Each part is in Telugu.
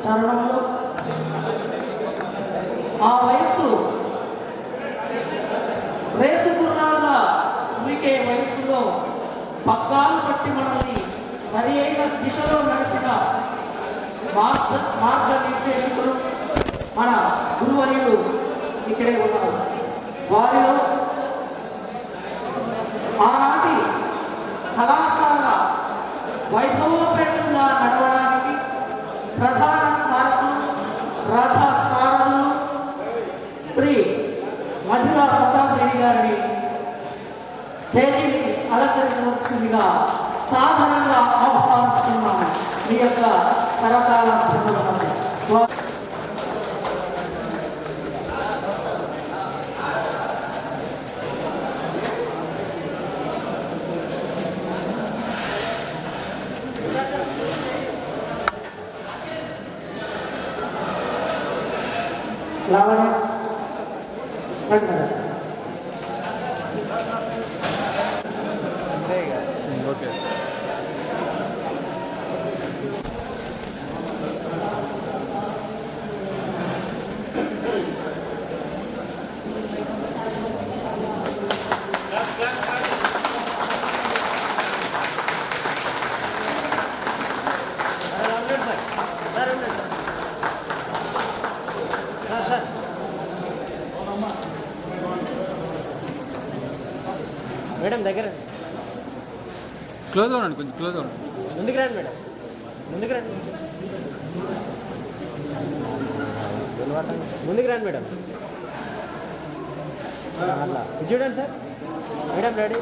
తరుణంలో ఆ వయస్సు రేసు గుర్రాల ఉరికే వయస్సులో పగ్గాలు పట్టి మనల్ని సరి అయిన దిశలో నడిపిన మార్గనిర్దేశకులు మన గురువర్యులు ఇక్కడే ఉన్నారు. వారిలో ఆనాటి కళాశాల వైభవోపేతంగా నడవడానికి ప్రధాన కారకులు రథ సారథులు శ్రీ మధుర ప్రతాప్ రెడ్డి గారిని స్టేజీని అలంకరించవలసిందిగా సాధారణంగా ఆహ్వానిస్తున్నాము. మీ యొక్క కరతాళ లావణ్య ఓకే. మేడం దగ్గర క్లోజ్గా ఉండండి, కొంచెం క్లోజ్గా ఉండండి. ముందుకు రండి మేడం, ముందుకు రండి, ముందుకు రండి మేడం. అట్లా చూడండి సార్. Madam ready.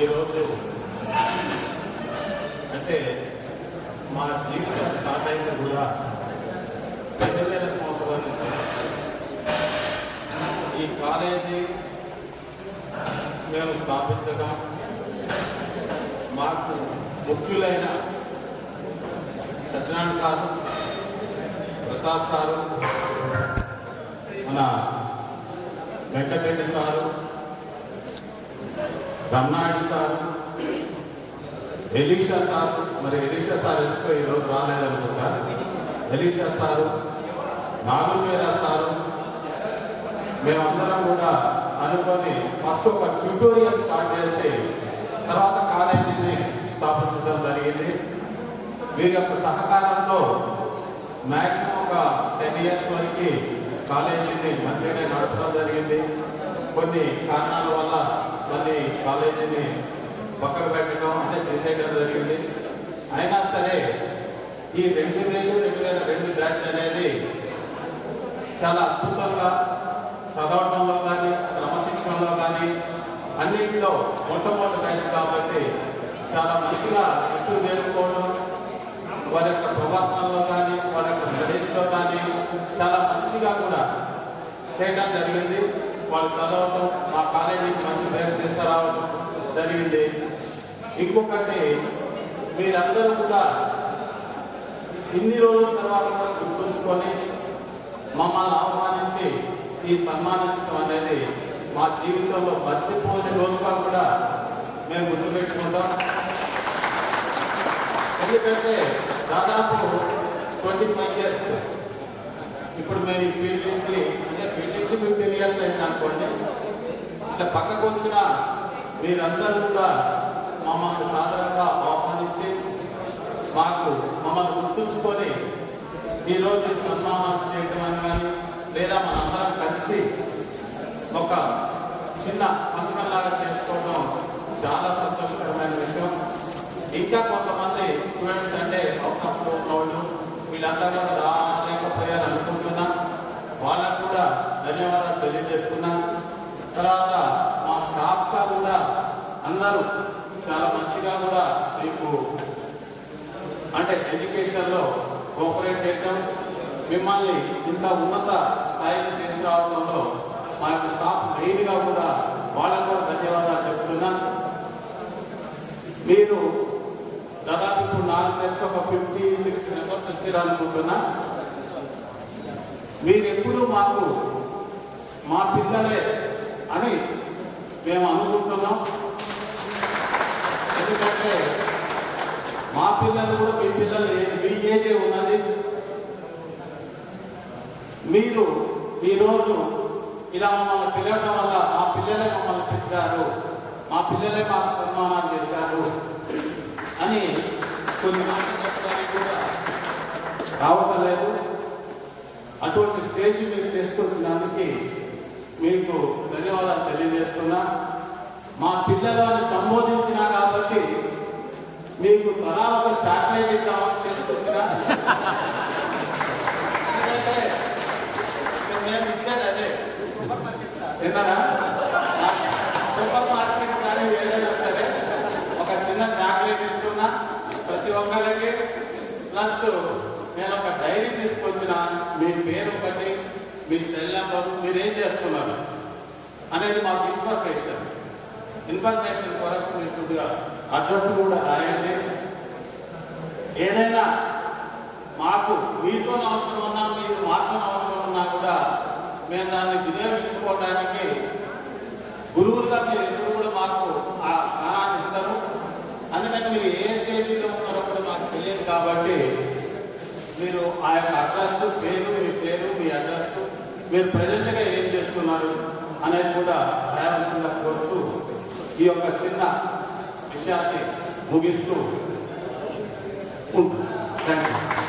ఈరోజు అంటే మా జీవితం స్టార్ట్ అయితే కూడా 2000 సంవత్సరాల నుంచి ఈ కాలేజీ మేము స్థాపించగా మాకు ముఖ్యులైన సత్యనారాయణ సారు, ప్రసాద్ సారు, మన Venkatareddy sir, Ramanayudu sir, Elisha sir, మరి ఎలీషా సార్ ఎందుకో ఈరోజు రాలేదనుకుంటా, ఎలీషా సారు, నాగుమేరా సారు, మేమందరం కూడా అనుకొని ఫస్ట్ ఒక ట్యూటోరియల్ స్టార్ట్ చేసి తర్వాత కాలేజీని స్థాపించడం జరిగింది. వీరి యొక్క సహకారంతో మ్యాక్సిమం ఒక 10 years వరకు కాలేజీని మంచిగానే నడపడం జరిగింది. కొన్ని కారణాల వల్ల మళ్ళీ కాలేజీని పక్కన పెట్టడం అంటే చేసేయడం జరిగింది. అయినా సరే ఈ 2000-2002 బ్యాచ్ అనేది చాలా అద్భుతంగా చదవడంలో కానీ క్రమశిక్షణలో కానీ అన్నింటిలో మొట్టమొదటి బ్యాచ్ కాబట్టి చాలా మంచిగా రిసీవ్ చేసుకోవడం, వారి యొక్క ప్రవర్తనలో కానీ వారి యొక్క స్టడీస్లో కానీ చాలా మంచిగా కూడా చేయడం జరిగింది. వాళ్ళు చదవటం, మా కాలేజీకి మంచి పేరు తీసుకురావడం జరిగింది. ఇంకొకటి, మీరందరూ కూడా ఇన్ని రోజుల తర్వాత కూడా గుర్తుంచుకొని మమ్మల్ని ఆహ్వానించి ఈ సన్మానించడం అనేది మా జీవితంలో మర్చిపోయే రోజుగా కూడా మేము గుర్తుపెట్టుకుంటాం. ఎందుకంటే దాదాపు 25 years ఇప్పుడు మేము ఈ ఫీల్డ్ నుంచి 15 years అయింది అనుకోండి. ఇట్లా పక్కకు వచ్చిన మీరందరూ కూడా మమ్మల్ని సాధారణంగా ఆహ్వానించి మమ్మల్ని గుర్తుంచుకొని ఈరోజు సన్మానం చేయటం అని కానీ లేదా మనందరం కలిసి ఒక చిన్న ఫంక్షన్ లాగా చేసుకోవడం చాలా సంతోషకరమైన విషయం. ఇంకా కొంతమంది స్టూడెంట్స్ అంటే అవుట్ ఆఫ్ వాళ్ళు వీళ్ళందరూ కూడా రాలేకపోయారు అనుకుంటున్నా, వాళ్ళకు కూడా ధన్యవాదాలు తెలియజేస్తున్నా. తర్వాత మా స్టాఫ్గా కూడా అందరూ చాలా మంచిగా కూడా మీకు అంటే ఎడ్యుకేషన్లో కోఆపరేట్ చేయడం, మిమ్మల్ని ఇంత ఉన్నత స్థాయికి తీసుకురావడంలో మా యొక్క స్టాఫ్ మెయిన్గా కూడా వాళ్ళకు కూడా ధన్యవాదాలు చెప్తున్నా. మీరు దాదాపు ఇప్పుడు నాకు తెలిసి ఒక 50-60 మెంబర్స్ వచ్చారనుకుంటున్నా. మీరు ఎప్పుడు మాకు మా పిల్లలే అని మేము అనుకుంటున్నాం. ఎందుకంటే మా పిల్లలు కూడా మీ పిల్లలు మీ ఏజే ఉన్నది. మీరు ఈరోజు ఇలా మమ్మల్ని పిలవడం వల్ల మా పిల్లలే మమ్మల్ని పెంచారు, మా పిల్లలే మాకు సన్మానాలు చేశారు అని కొన్ని మాటలు చెప్పడానికి కూడా రావటం లేదు. అటువంటి స్టేజ్ మీరు తీసుకొచ్చినందుకు మీకు ధన్యవాదాలు తెలియజేస్తున్నా. మా పిల్లలను సంబోధించినా కాబట్టి మీకు తలా ఒక చాక్లెట్ ఇద్దామని చేసుకొచ్చినా. ఎందుకంటే మేము ఇచ్చేది అదే విన్నారా, సూపర్ మార్కెట్ కానీ ఏదైనా సరే ఒక చిన్న చాక్లెట్ ఇస్తున్నా ప్రతి ఒక్కరికి. ప్లస్ నేను ఒక డైరీ తీసుకొచ్చిన, మీ పేరు బట్టి మీ సెల్ నెంబర్ మీరు ఏం చేస్తున్నారు అనేది మాకు ఇన్ఫర్మేషన్ కొరకు మీరు కొద్దిగా అడ్రస్ కూడా రాయండి. ఏదైనా మాకు మీతో అవసరం ఉన్నా మీరు మాతో అవసరం ఉన్నా కూడా మేము దాన్ని వినియోగించుకోవడానికి గురువులుగా మీరు ఎప్పుడు కూడా మాకు ఆ స్థానాన్ని ఇస్తారు. అందుకని మీరు ఏ స్టేజీలో ఉన్నారో కూడా మాకు తెలియదు కాబట్టి మీరు ఆ యొక్క అడ్రస్, పేరు, మీ అడ్రస్, మీరు ప్రజెంట్గా ఏం చేస్తున్నారు అనేది కూడా రాయాల్సిందిగా కోరుతూ ఈ యొక్క చిన్న విషయాన్ని ముగిస్తూ ఉంటుంది. Thank you.